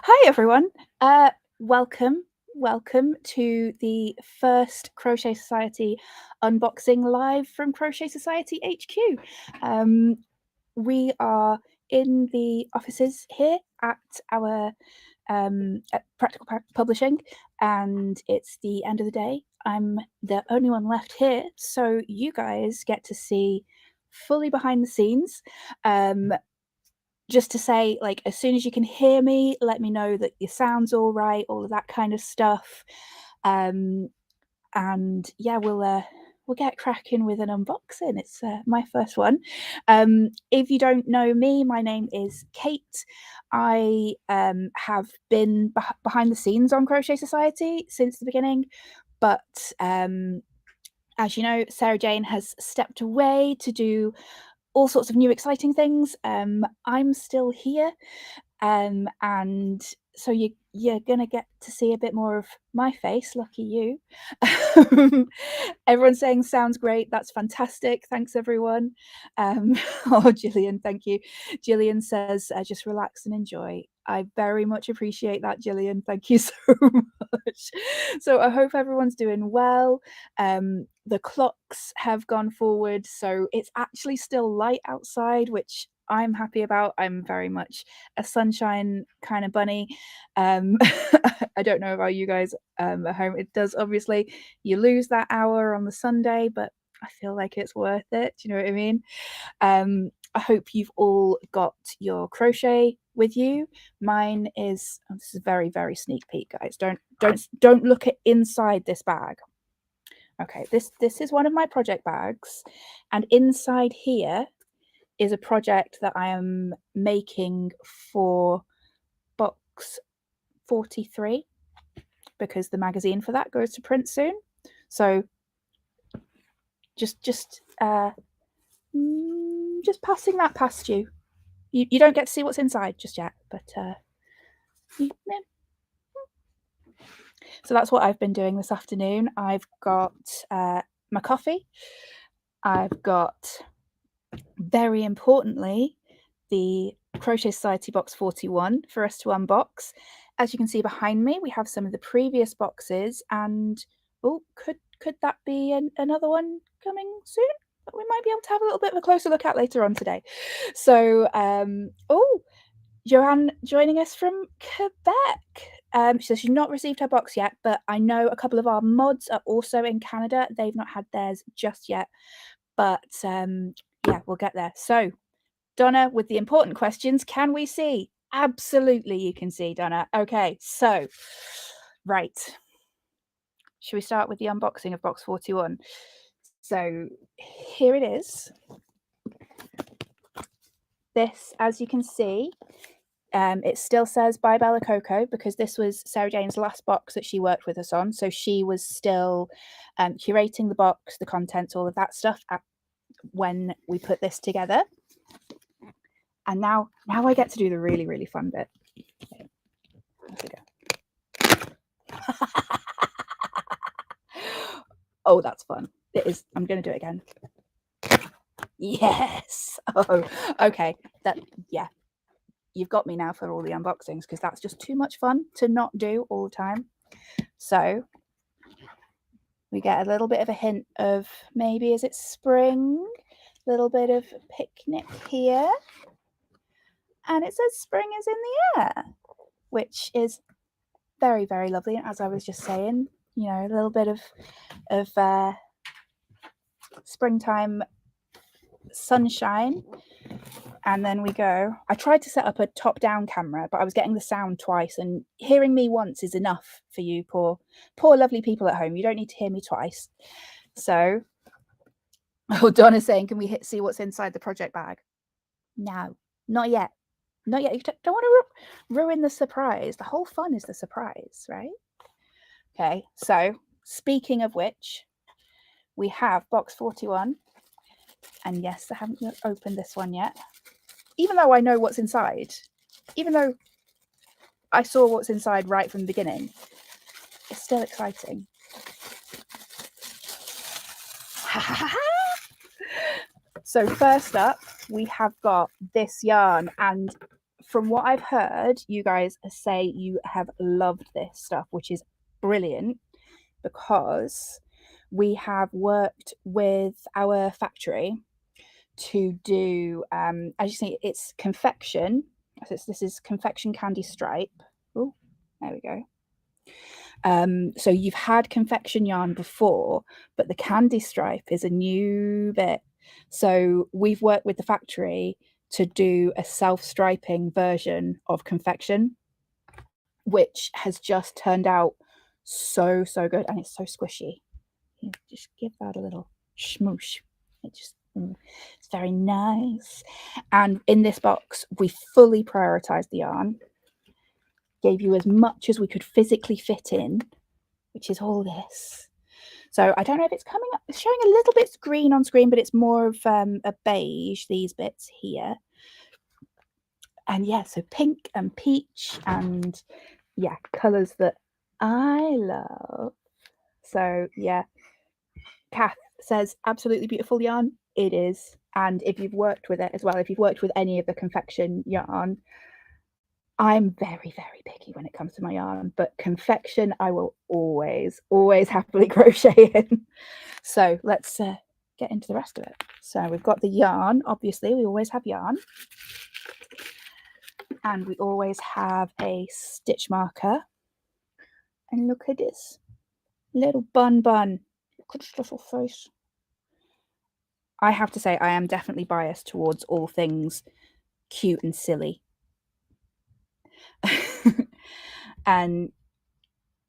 Hi everyone. Welcome to the first Crochet Society unboxing live from Crochet Society HQ. We are in the offices here at our at Practical Publishing, and it's the end of the day. I'm the only one left here, so you guys get to see fully behind the scenes. Just to say, like, as soon as you can hear me, let me know that your sound's all right, all of that kind of stuff. And yeah, we'll get cracking with an unboxing. It's my first one. If you don't know me, my name is Kate. I have been behind the scenes on Crochet Society since the beginning, but as you know, Sarah Jane has stepped away to do all sorts of new exciting things. I'm still here, and so you're gonna get to see a bit more of my face. Lucky you. Everyone's saying sounds great. That's fantastic. Thanks everyone. Oh, Gillian, thank you. Gillian says just relax and enjoy. I very much appreciate that, Gillian. Thank you so much. So I hope everyone's doing well. The clocks have gone forward, so it's actually still light outside, which I'm happy about. I'm very much a sunshine kind of bunny. I don't know about you guys at home. It does, obviously, you lose that hour on the Sunday, but I feel like it's worth it. Do you know what I mean? I hope you've all got your crochet with you. Mine is, oh, this is very, very sneak peek, guys. Don't look at inside this bag. Okay, this is one of my project bags, and inside here is a project that I am making for box 43, because the magazine for that goes to print soon. So just passing that past you. You don't get to see what's inside just yet, but yeah. So that's what I've been doing this afternoon. I've got my coffee. I've got, very importantly, the Crochet Society box 41 for us to unbox. As you can see behind me, we have some of the previous boxes, and oh, could that be another one coming soon that we might be able to have a little bit of a closer look at later on today. So oh, Joanne joining us from Quebec. She says she's not received her box yet, but I know a couple of our mods are also in Canada. They've not had theirs just yet, but yeah, we'll get there. So Donna, with the important questions, can we see? Absolutely, you can see, Donna. Okay, so right, should we start with the unboxing of box 41? So here it is. This, as you can see, it still says Bye Bella Coco, because this was Sarah Jane's last box that she worked with us on. So she was still curating the box, the contents, all of that stuff when we put this together. And now I get to do the really, really fun bit. Okay. There we go. Oh, that's fun. It is. I'm going to do it again. Yes. Oh, okay. Yeah. You've got me now for all the unboxings, because that's just too much fun to not do all the time. So we get a little bit of a hint of, maybe, is it spring? A little bit of picnic here. And it says spring is in the air, which is very, very lovely. And as I was just saying, you know, a little bit of springtime sunshine. And then we go. I tried to set up a top-down camera, but I was getting the sound twice, and hearing me once is enough for you poor lovely people at home. You don't need to hear me twice. So, oh, Donna's saying, can we see what's inside the project bag? No, not yet. Not yet. You don't want to ruin the surprise. The whole fun is the surprise, right? Okay, so speaking of which, we have box 41. And yes, I haven't opened this one yet. Even though I know what's inside, even though I saw what's inside right from the beginning, it's still exciting. So first up, we have got this yarn, and from what I've heard, you guys say you have loved this stuff, which is brilliant, because we have worked with our factory to do, as you see, it's confection. This is confection candy stripe. Oh, there we go. So you've had confection yarn before, but the candy stripe is a new bit. So we've worked with the factory to do a self-striping version of confection, which has just turned out so good, and it's so squishy. You just give that a little smoosh. It's very nice. And in this box, we fully prioritized the yarn, gave you as much as we could physically fit in, which is all this. So I don't know if it's coming up. It's showing a little bit green on screen, but it's more of a beige, these bits here. And yeah, so pink and peach and yeah, colours that I love. So yeah, Kath says absolutely beautiful yarn. It is. And if you've worked with it as well, if you've worked with any of the confection yarn, I'm very picky when it comes to my yarn, but confection I will always happily crochet in. So let's get into the rest of it. So we've got the yarn. Obviously, we always have yarn. And we always have a stitch marker. And look at this little bun. Look at this little face. I have to say, I am definitely biased towards all things cute and silly. And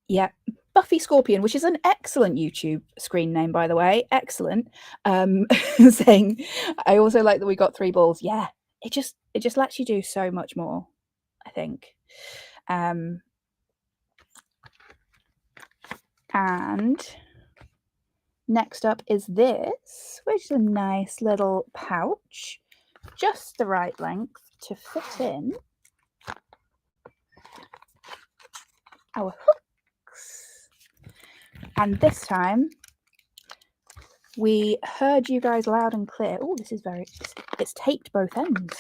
yeah, Buffy Scorpion, which is an excellent YouTube screen name, by the way, excellent. Saying, I also like that we got 3 balls. Yeah, it just lets you do so much more, I think. And next up is this, which is a nice little pouch, just the right length to fit in our hooks. And this time we heard you guys loud and clear. Oh, this is it's taped both ends.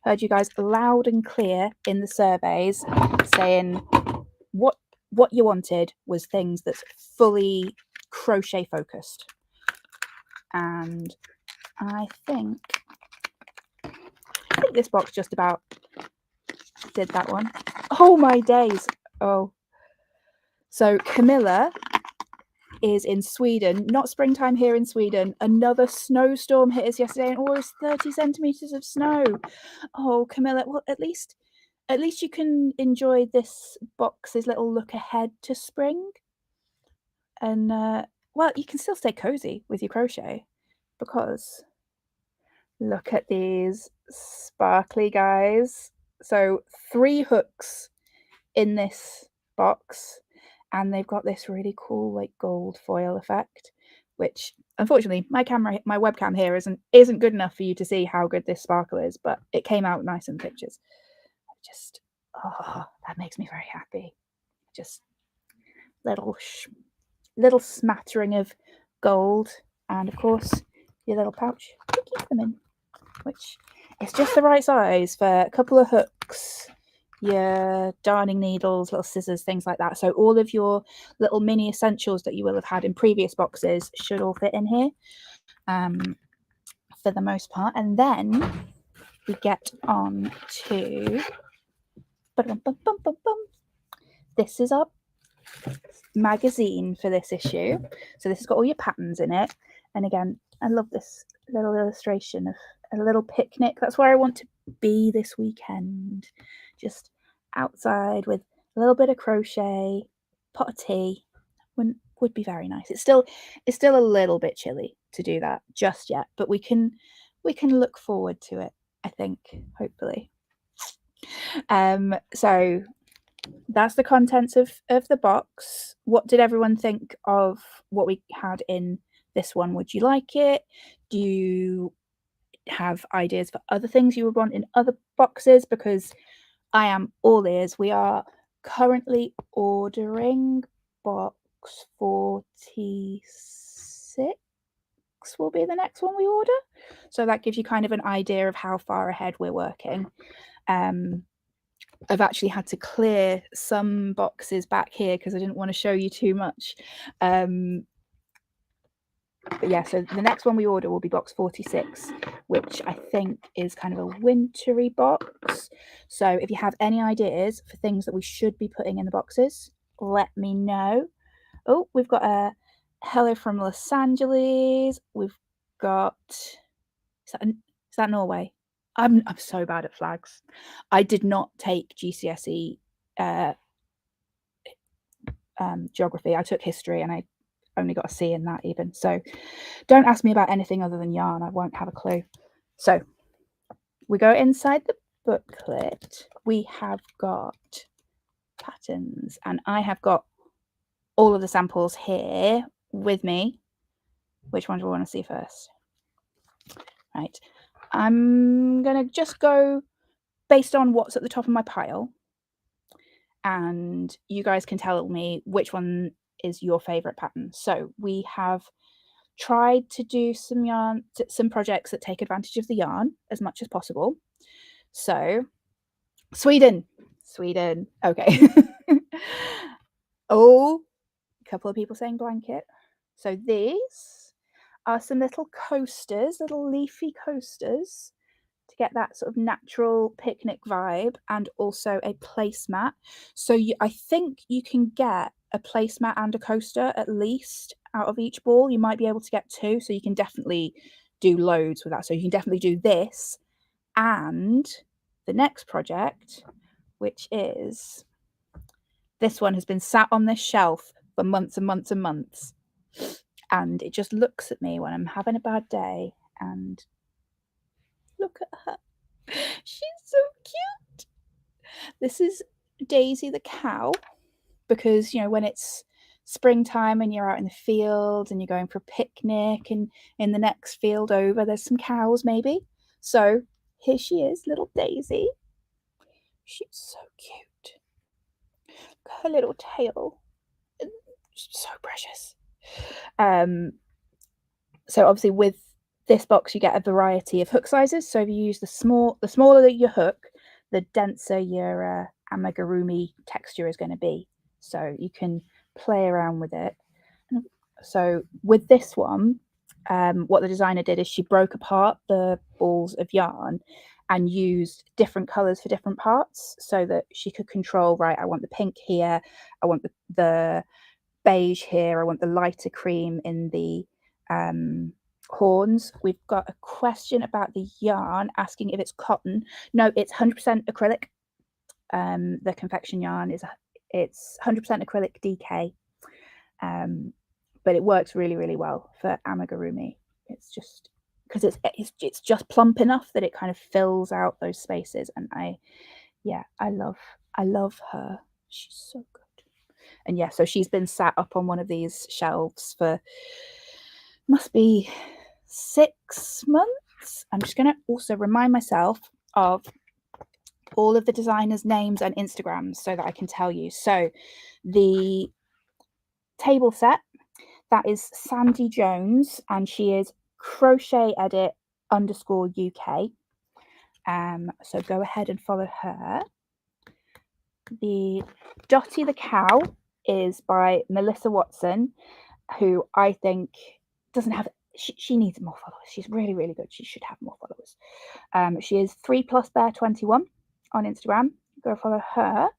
Heard you guys loud and clear in the surveys saying what you wanted was things that's fully crochet focused. And I think this box just about did that one. Oh my days. Oh. So Camilla is in Sweden, not springtime here in Sweden. Another snowstorm hit us yesterday and almost 30 centimeters of snow. Oh, Camilla, well, at least you can enjoy this box's little look ahead to spring. And well, you can still stay cozy with your crochet, because look at these sparkly guys. So 3 hooks in this box, and they've got this really cool like gold foil effect, which unfortunately my webcam here isn't good enough for you to see how good this sparkle is, but it came out nice in the pictures. Just that makes me very happy. Just little smattering of gold, and of course your little pouch to keep them in, which is just the right size for a couple of hooks, your darning needles, little scissors, things like that. So all of your little mini essentials that you will have had in previous boxes should all fit in here, for the most part. And then we get on to this is our magazine for this issue. So this has got all your patterns in it, and again, I love this little illustration of a little picnic. That's where I want to be this weekend, just outside with a little bit of crochet, pot of tea. Would be very nice. It's still a little bit chilly to do that just yet, but we can look forward to it, I think, hopefully. So that's the contents of the box. What did everyone think of what we had in this one? Would you like it? Do you have ideas for other things you would want in other boxes? Because I am all ears. We are currently ordering box 46 will be the next one we order. So that gives you kind of an idea of how far ahead we're working. I've actually had to clear some boxes back here because I didn't want to show you too much. But yeah, so the next one we order will be box 46, which I think is kind of a wintry box. So if you have any ideas for things that we should be putting in the boxes, let me know. Oh, we've got a hello from Los Angeles. We've got, is that Norway? I'm so bad at flags. I did not take GCSE geography. I took history and I only got a C in that even. So don't ask me about anything other than yarn. I won't have a clue. So we go inside the booklet. We have got patterns and I have got all of the samples here with me. Which one do we want to see first? Right. I'm going to just go based on what's at the top of my pile. And you guys can tell me which one is your favorite pattern. So we have tried to do some projects that take advantage of the yarn as much as possible. So Sweden, okay. Oh, a couple of people saying blanket. So these are some little coasters, little leafy coasters to get that sort of natural picnic vibe, and also a placemat. So I think you can get a placemat and a coaster at least out of each ball. You might be able to get two, so you can definitely do loads with that. So you can definitely do this and the next project, which is this one has been sat on this shelf for months and months and months, and it just looks at me when I'm having a bad day. And look at her, she's so cute. This is Daisy the cow, because when it's springtime and you're out in the field and you're going for a picnic, and in the next field over there's some cows maybe. So here she is, little Daisy. She's so cute. Look at her little tail. She's so precious. So obviously with this box you get a variety of hook sizes. So if you use the smaller your hook, the denser your amigurumi texture is going to be. So you can play around with it. So with this one, what the designer did is she broke apart the balls of yarn and used different colors for different parts, so that she could control, right, I want the pink here, I want the beige here, I want the lighter cream in the horns. We've got a question about the yarn, asking if it's cotton. No, it's 100% acrylic. The confection yarn it's 100% acrylic DK, but it works really, really well for amigurumi. It's just because it's just plump enough that it kind of fills out those spaces, and I love her. She's so good. And yeah, so she's been sat up on one of these shelves for must be 6 months. I'm just going to also remind myself of all of the designers' names and Instagrams so that I can tell you. So the table set, that is Sandy Jones, and she is Crochet Edit _UK. So go ahead and follow her. The Dottie the Cow is by Melissa Watson, who I think doesn't have, she needs more followers. She's really, really good. She should have more followers. She is 3plusbear21 on Instagram. Go follow her.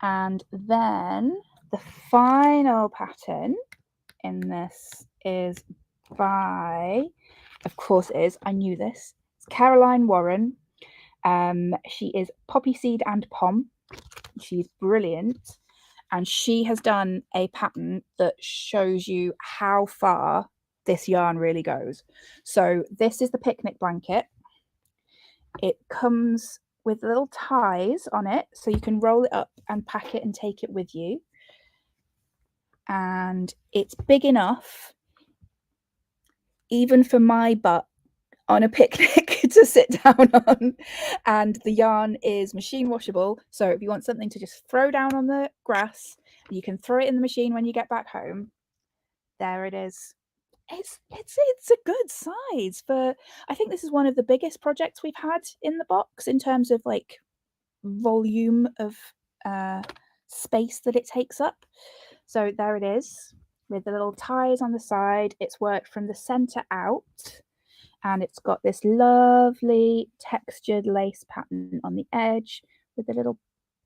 And then the final pattern in this is by, of course it is, I knew this, it's Caroline Warren. She is Poppy Seed and Pom. She's brilliant, and she has done a pattern that shows you how far this yarn really goes. So this is the picnic blanket. It comes with little ties on it, so you can roll it up and pack it and take it with you. And it's big enough even for my butt on a picnic to sit down on. And the yarn is machine washable, so if you want something to just throw down on the grass, you can throw it in the machine when you get back home. There it is. it's a good size for, I think this is one of the biggest projects we've had in the box in terms of like volume of space that it takes up. So there it is with the little ties on the side. It's worked from the center out, and it's got this lovely textured lace pattern on the edge with the little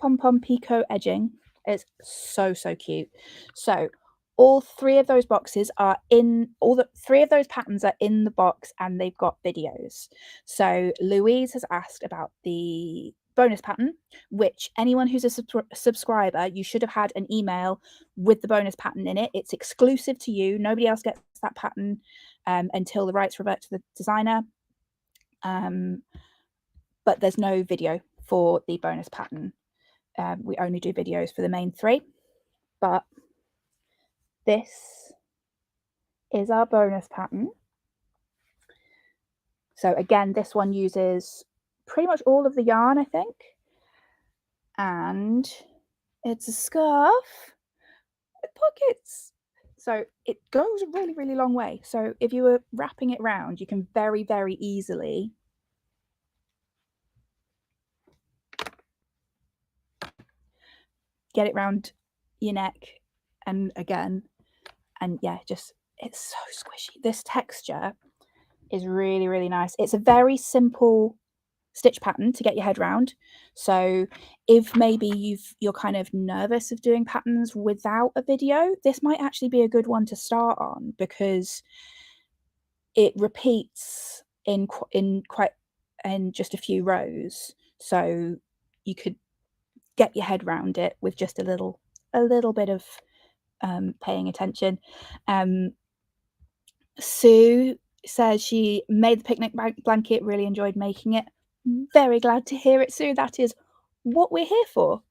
pom-pom picot edging. It's so cute. So all three of those boxes are in, all the three of those patterns are in the box, and they've got videos. So Louise has asked about the bonus pattern, which anyone who's a subscriber, you should have had an email with the bonus pattern in it. It's exclusive to you. Nobody else gets that pattern until the rights revert to the designer. But there's no video for the bonus pattern. We only do videos for the main three. But this is our bonus pattern. So again, this one uses pretty much all of the yarn, I think. And it's a scarf with pockets. So it goes a really long way. So if you were wrapping it round, you can very easily get it round your neck and again. And yeah, just, it's so squishy. This texture is really nice. It's a very simple stitch pattern to get your head round. So if maybe you're kind of nervous of doing patterns without a video, this might actually be a good one to start on, because it repeats in just a few rows. So you could get your head round it with just a little bit of paying attention. Sue says she made the picnic blanket, really enjoyed making it. Very glad to hear it, Sue. That is what we're here for.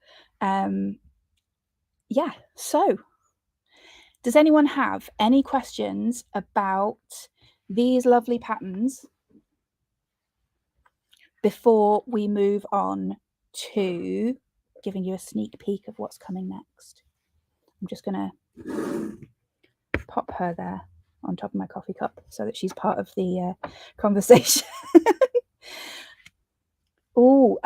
Yeah, so does anyone have any questions about these lovely patterns before we move on to giving you a sneak peek of what's coming next? I'm just going to pop her there on top of my coffee cup so that she's part of the conversation. Oh,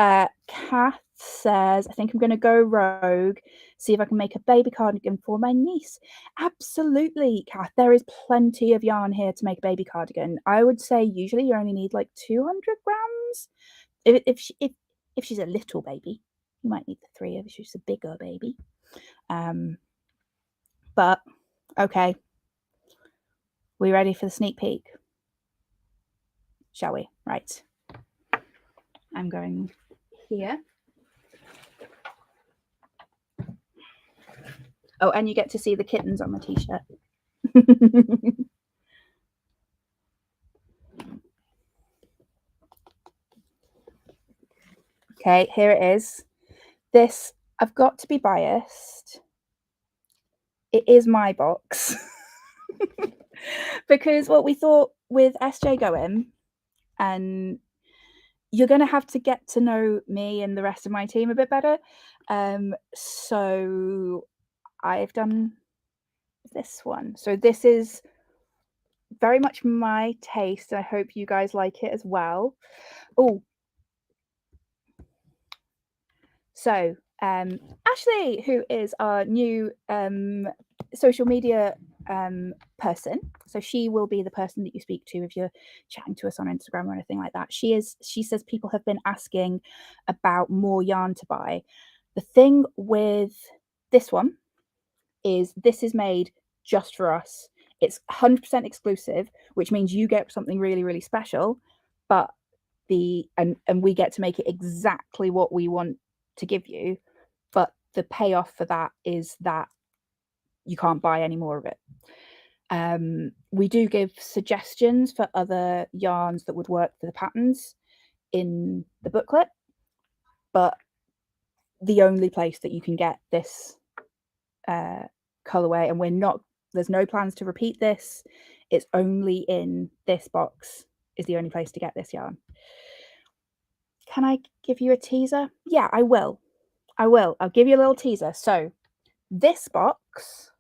Kath says, I think I'm going to go rogue, see if I can make a baby cardigan for my niece. Absolutely, Kath. There is plenty of yarn here to make a baby cardigan. I would say usually you only need like 200 grams. If she's a little baby, you might need the 3 if she's a bigger baby. But okay, we ready for the sneak peek? Shall we? Right. I'm going here. Oh, and you get to see the kittens on my t-shirt. Okay, here it is. This, I've got to be biased. It is my box. Because what we thought with SJ going, and you're going to have to get to know me and the rest of my team a bit better. So I've done this one. So this is very much my taste. I hope you guys like it as well. Oh, so Ashley, who is our new social media person, so she will be the person that you speak to if you're chatting to us on Instagram or anything like that. She says people have been asking about more yarn to buy. The thing with this one is this is made just for us. It's 100% exclusive, which means you get something really special, but and we get to make it exactly what we want to give you, but the payoff for that is that you can't buy any more of it. We do give suggestions for other yarns that would work for the patterns in the booklet, but the only place that you can get this colorway, and there's no plans to repeat this, it's only in this box, is the only place to get this yarn. Can I give you a teaser? Yeah, I will. I'll give you a little teaser. So this box,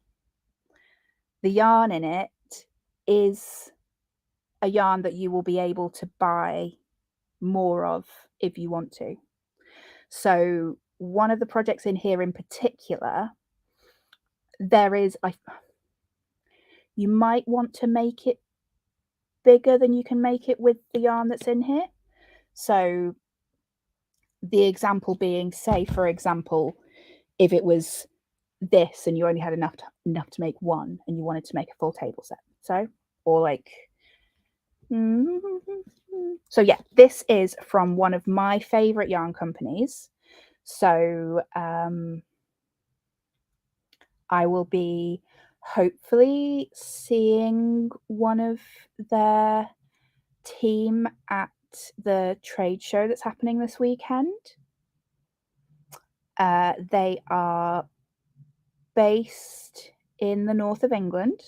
the yarn in it is a yarn that you will be able to buy more of if you want to. So one of the projects in here in particular, there is, you might want to make it bigger than you can make it with the yarn that's in here. So the example being, say, for example, if it was this and you only had enough to make one and you wanted to make a full table set. So, or like, so yeah, this is from one of my favorite yarn companies. So I will be hopefully seeing one of their team at the trade show that's happening this weekend. They are based in the north of England.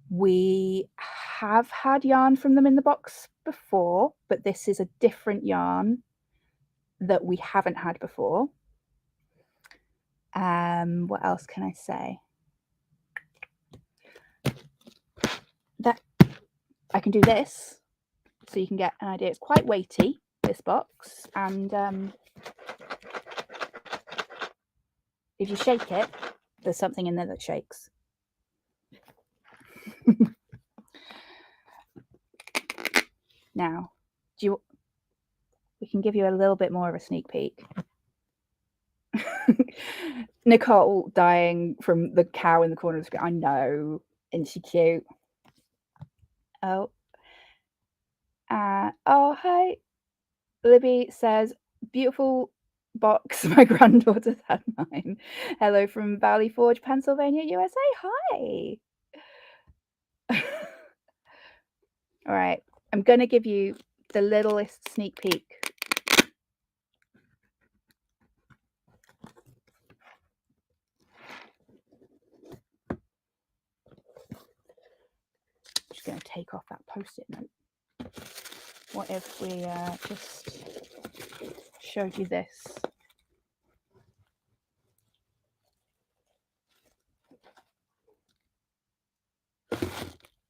We have had yarn from them in the box before, but this is a different yarn that we haven't had before. What else can I say? That I can do this, so you can get an idea. It's quite weighty, this box, and if you shake it, there's something in there that shakes. Now, we can give you a little bit more of a sneak peek. Nicole dying from the cow in the corner of the screen. I know, isn't she cute? Oh, oh, hi. Libby says, beautiful box. My granddaughter's had mine. Hello from Valley Forge, Pennsylvania, USA. Hi. All right, I'm going to give you the littlest sneak peek. I'm just going to take off that post-it note. What if we just showed you this?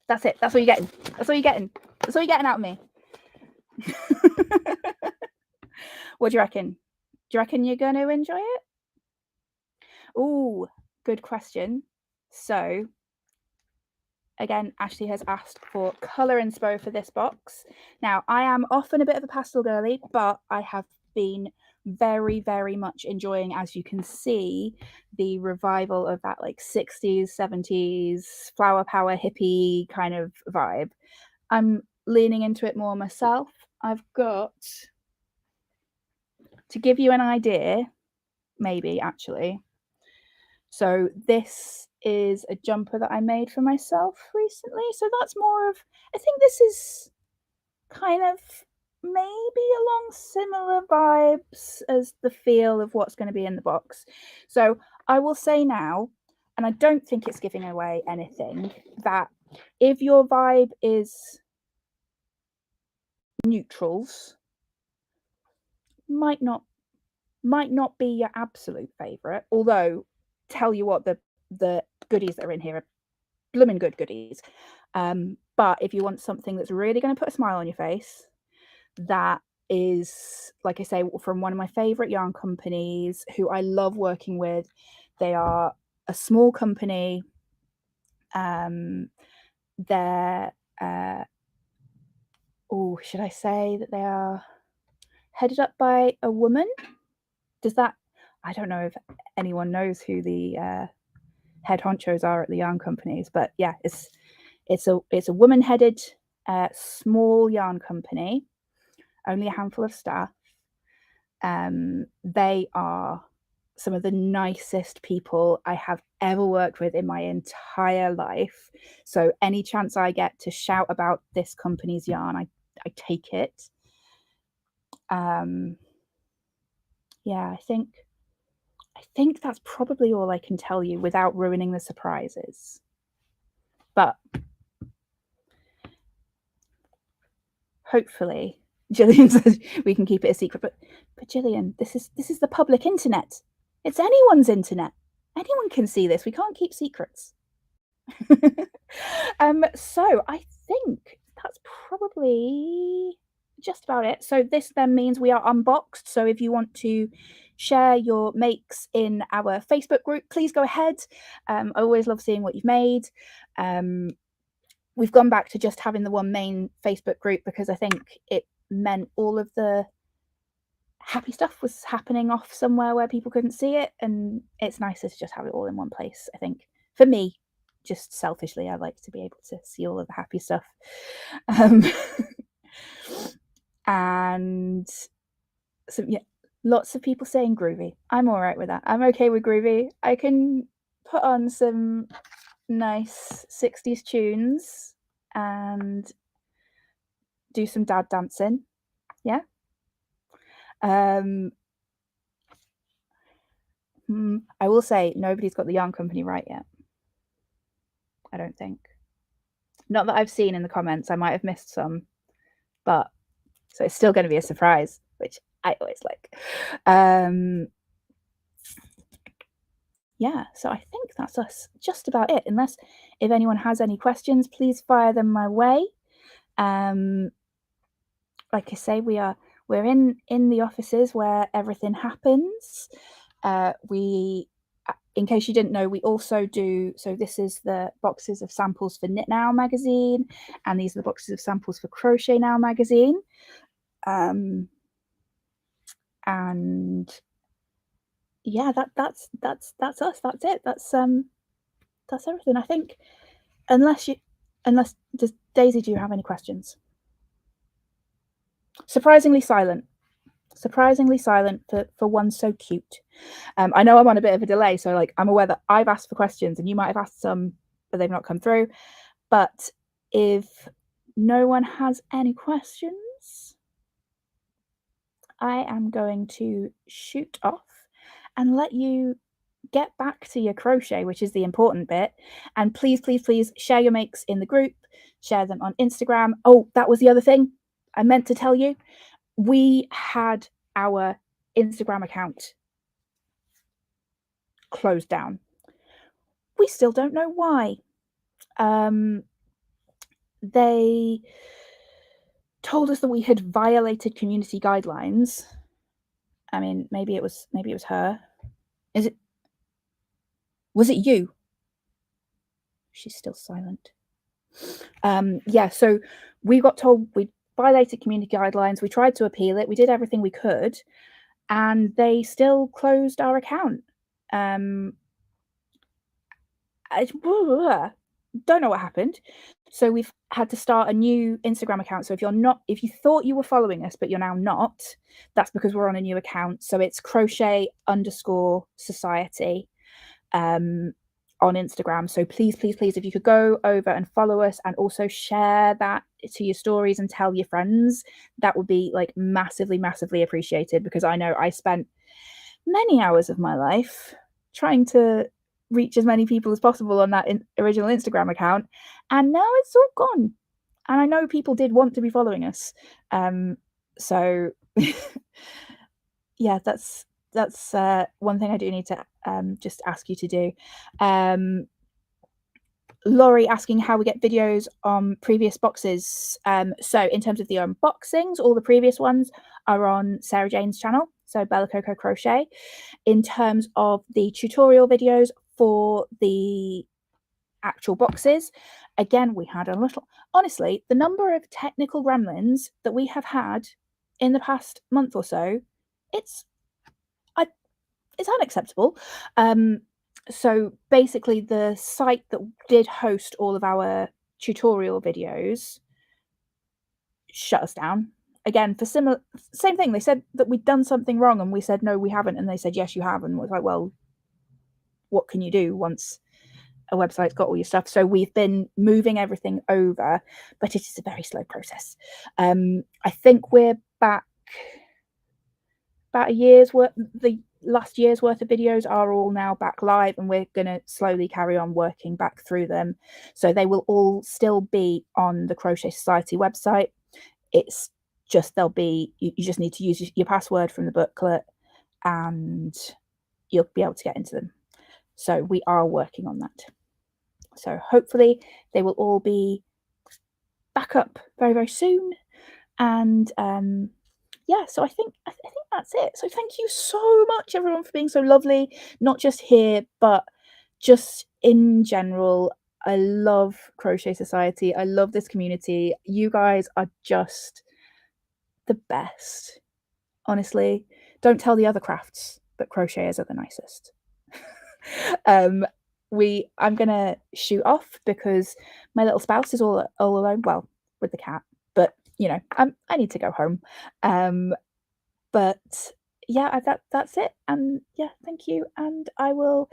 That's it. That's what you're getting. That's what you're getting. That's what you're getting out of me. What do you reckon? Do you reckon you're going to enjoy it? Oh, good question. So, again, Ashley has asked for colour inspo for this box. Now, I am often a bit of a pastel girly, but I have been very, very much enjoying, as you can see, the revival of that like 60s, 70s, flower power hippie kind of vibe. I'm leaning into it more myself. I've got, to give you an idea, maybe actually. So this is a jumper that I made for myself recently. So that's more of, I think this is kind of maybe along similar vibes as the feel of what's going to be in the box. So I will say now, and I don't think it's giving away anything, that if your vibe is neutrals, might not be your absolute favorite, although tell you what, the goodies that are in here are blooming good goodies. But if you want something that's really going to put a smile on your face, that is, like I say, from one of my favorite yarn companies who I love working with. They are a small company. They're should I say that they are headed up by a woman? Does that, I don't know if anyone knows who the head honchos are at the yarn companies, but yeah, it's a woman-headed small yarn company, only a handful of staff. They are some of the nicest people I have ever worked with in my entire life. So any chance I get to shout about this company's yarn, I take it. Yeah, I think that's probably all I can tell you without ruining the surprises. But hopefully, Gillian says we can keep it a secret. But Gillian, this is the public internet. It's anyone's internet. Anyone can see this. We can't keep secrets. So I think that's probably just about it. So this then means we are unboxed. So if you want to share your makes in our Facebook group, please go ahead. I always love seeing what you've made. We've gone back to just having the one main Facebook group because I think it meant all of the happy stuff was happening off somewhere where people couldn't see it, and it's nicer to just have it all in one place. I think for me, just selfishly, I like to be able to see all of the happy stuff. um, and so yeah, lots of people saying groovy. I'm all right with that. I'm okay with groovy. I can put on some nice 60s tunes and do some dad dancing. Yeah. I will say nobody's got the yarn company right yet. I don't think. Not that I've seen in the comments. I might have missed some, but so it's still going to be a surprise, which I always like. Yeah, so I think that's us just about it. Unless if anyone has any questions, please fire them my way. Like I say, we're in the offices where everything happens. In case you didn't know, we also do, so this is the boxes of samples for Knit Now magazine, and these are the boxes of samples for Crochet Now magazine. And yeah, that's us. That's it. That's everything. I think unless does Daisy, do you have any questions? Surprisingly silent for one so cute. I know I'm on a bit of a delay, so like I'm aware that I've asked for questions and you might have asked some, but they've not come through. But if no one has any questions, I am going to shoot off and let you get back to your crochet, which is the important bit. And please, please, please share your makes in the group, share them on Instagram. Oh, that was the other thing I meant to tell you. We had our Instagram account closed down. We still don't know why. They told us that we had violated community guidelines. I mean, maybe it was her. Was it you? She's still silent. Yeah, so we got told we violated community guidelines. We tried to appeal it. We did everything we could, and they still closed our account. I don't know what happened. So we've had to start a new Instagram account. So if you thought you were following us, but you're now not, that's because we're on a new account. So it's crochet_society on Instagram. So please, please, please, if you could go over and follow us and also share that to your stories and tell your friends, that would be like massively, massively appreciated, because I know I spent many hours of my life trying to reach as many people as possible on that original Instagram account, and now it's all gone. And I know people did want to be following us. So yeah, that's one thing I do need to just ask you to do. Laurie asking how we get videos on previous boxes. So in terms of the unboxings, all the previous ones are on Sarah Jane's channel, so Bella Coco Crochet. In terms of the tutorial videos for the actual boxes, again, we had a little, honestly, the number of technical gremlins that we have had in the past month or so, it's unacceptable. So basically the site that did host all of our tutorial videos shut us down again for same thing. They said that we'd done something wrong, and we said no, we haven't, and they said yes, you have. And was like, well, what can you do once a website's got all your stuff? So we've been moving everything over, but it is a very slow process. I think we're back about a year's worth. The last year's worth of videos are all now back live, and we're going to slowly carry on working back through them. So they will all still be on the Crochet Society website. It's just you just need to use your password from the booklet and you'll be able to get into them. So we are working on that. So hopefully they will all be back up very, very soon. And yeah, so I think that's it. So thank you so much, everyone, for being so lovely, not just here, but just in general. I love Crochet Society. I love this community. You guys are just the best. Honestly, don't tell the other crafts, but crocheters are the nicest. I'm gonna shoot off because my little spouse is all alone. Well, with the cat, but you know, I need to go home. But yeah, that's it. And yeah, thank you, and I will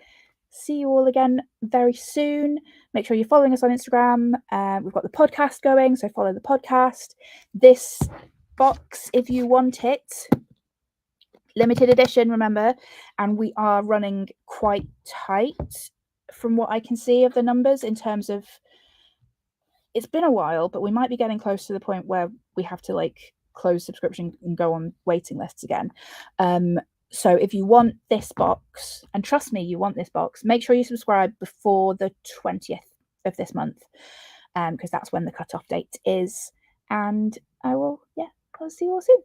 see you all again very soon. Make sure you're following us on Instagram. We've got the podcast going, so follow the podcast. This box, if you want it, limited edition, remember, and we are running quite tight from what I can see of the numbers in terms of, it's been a while, but we might be getting close to the point where we have to like close subscription and go on waiting lists again. So if you want this box, and trust me, you want this box, make sure you subscribe before the 20th of this month, because that's when the cutoff date is. And I will, yeah, I'll see you all soon.